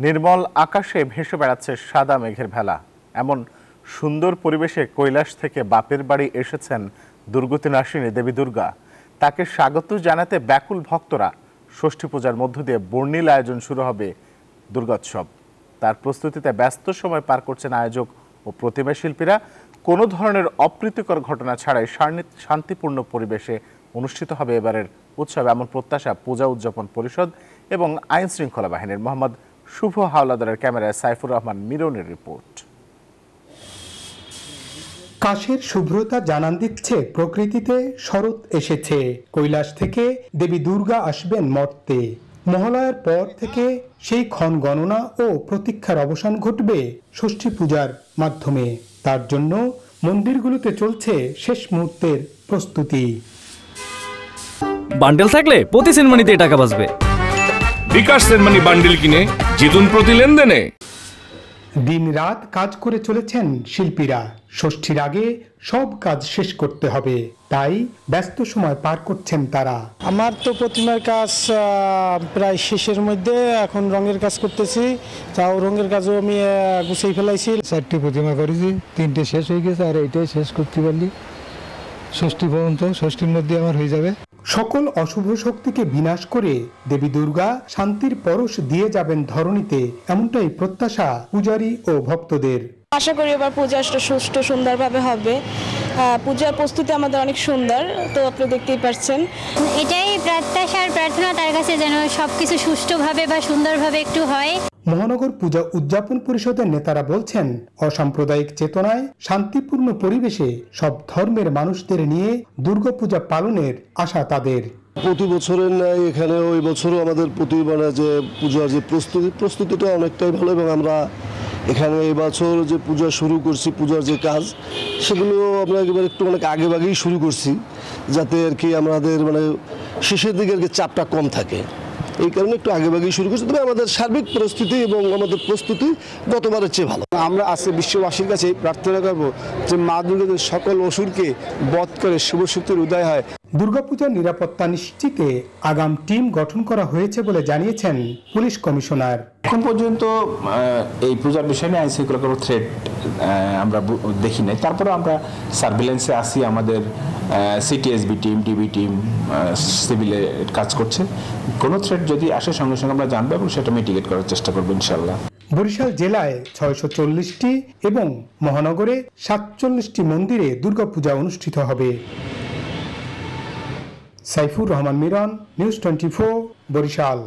নির্মল আকাশে ভেসে বেড়াচ্ছে সাদা মেঘের ভেলা। এমন সুন্দর পরিবেশে কৈলাস থেকে বাপের বাড়ি এসেছেন দুর্গতিনাশিনী দেবী দুর্গা। তাকে স্বাগত জানাতে ব্যাকুল ভক্তরা। ষষ্ঠী পূজার মধ্য দিয়ে বর্ণিল আয়োজন শুরু হবে দুর্গোৎসব। তার প্রস্তুতিতে ব্যস্ত সময় পার করছেন আয়োজক ও প্রতিমা শিল্পীরা। কোনো ধরনের অপ্রীতিকর ঘটনা ছাড়াই শান্তিপূর্ণ পরিবেশে অনুষ্ঠিত হবে এবারের উৎসব, এমন প্রত্যাশা পূজা উদযাপন পরিষদ এবং আইন শৃঙ্খলা বাহিনীর। মোহাম্মদ শুভ হাওলাদারের ক্যামেরায় সাইফুর রহমান মিরনের রিপোর্ট। কাশের শুভ্রতা জানান দিচ্ছে প্রকৃতিতে শরৎ এসেছে। কৈলাস থেকে দেবী দুর্গা আসবেন মর্তে। মহালয়ার পর থেকে সেই ক্ষণ গণনা ও প্রতীক্ষার অবসান ঘটবে ষষ্ঠী পূজার মাধ্যমে। তার জন্য মন্দিরগুলোতে চলছে শেষ মুহূর্তের প্রস্তুতি। বান্ডেল থাকলে প্রতি সেনমানিতে টাকা বাঁচবে। বিকাশ সেনমানি বান্ডেল কিনে জিতুন প্রতি লেনদেনে। দিন রাত কাজ করে চলেছেন শিল্পীরা। ষষ্ঠীর আগে সব কাজ শেষ করতে হবে, তাই ব্যস্ত সময় পার করছেন তারা। আমার তো প্রতিমার কাজ প্রায় শেষের মধ্যে, এখন রঙের কাজ করতেছি। তাও রঙের কাজও আমি গুছিয়ে ফেলাইছি। 4টি প্রতিমা করেছি, 3টে শেষ হয়ে গেছে, আর এইটাই শেষ করতে পারলি ষষ্ঠী পর্যন্ত। ষষ্ঠীর মধ্যে আমার হয়ে যাবে। সকল অশুভ শক্তিকে বিনাশ করে দেবী দুর্গা শান্তির পরশ দিয়ে যাবেন ধরণীতে, এমনটাই প্রত্যাশা পূজারী ও ভক্তদের। আশা করি এবার পূজাটা সুষ্ঠু সুন্দরভাবে হবে। পূজার প্রস্তুতি আমাদের অনেক সুন্দর, তো আপনি দেখতেই পাচ্ছেন। এটাই প্রত্যাশা আর প্রার্থনা তার কাছে যেন সবকিছু সুষ্ঠুভাবে বা সুন্দরভাবে একটু হয়। মহানগর পূজা উদযাপন পরিষদের নেতারা বলছেন, অসাম্প্রদায়িক চেতনায় শান্তিপূর্ণ পরিবেশে সব ধর্মের মানুষদের নিয়ে দুর্গাপূজা পালনের আশা তাদের। প্রতি বছরের ন্যায় এখানে ওই বছরও আমাদের যে পূজার যে প্রস্তুতিটা অনেকটাই ভালো, এবং আমরা এখানে এবছর যে পূজা শুরু করছি, পূজার যে কাজ সেগুলো আমরা একেবারে একটু অনেক আগেই শুরু করছি, যাতে আর কি আমাদের শেষের দিকে আর কি চাপটা কম থাকে। এই কারণে একটু আগেই শুরু করছি। তবে আমাদের সার্বিক পরিস্থিতি এবং আমাদের প্রস্তুতি গতবারের চেয়ে ভালো। আমরা আজকে বিশ্ববাসীর কাছে প্রার্থনা করব যে মা দুর্গা সকল অসুরকে বধ করে শুভ শক্তির উদয় হয়। দুর্গাপূজার নিরাপত্তা নিশ্চিতে আগাম টিম গঠন করা হয়েছে বলে জানিয়েছেন পুলিশ কমিশনার। এখন পর্যন্ত এই পূজার বিষয়ে আইন শৃঙ্খলা কোনো থ্রেট আমরা দেখি নাই। তারপরে আমরা সার্ভিলেন্সে আসি, আমাদের সিটিএসবি টিম, টিভি টিম, সিভিলে কাজ করছে। কোনো থ্রেট যদি আসে সঙ্গে সঙ্গে আমরা জানবো এবং সেটা মিটিগেট করার চেষ্টা করবো ইনশাল্লাহ। বরিশাল জেলায় 640টি এবং মহানগরে 47টি মন্দিরে দুর্গাপূজা অনুষ্ঠিত হবে। সাইফুর রহমান মিরন, নিউজ 24, বরিশাল।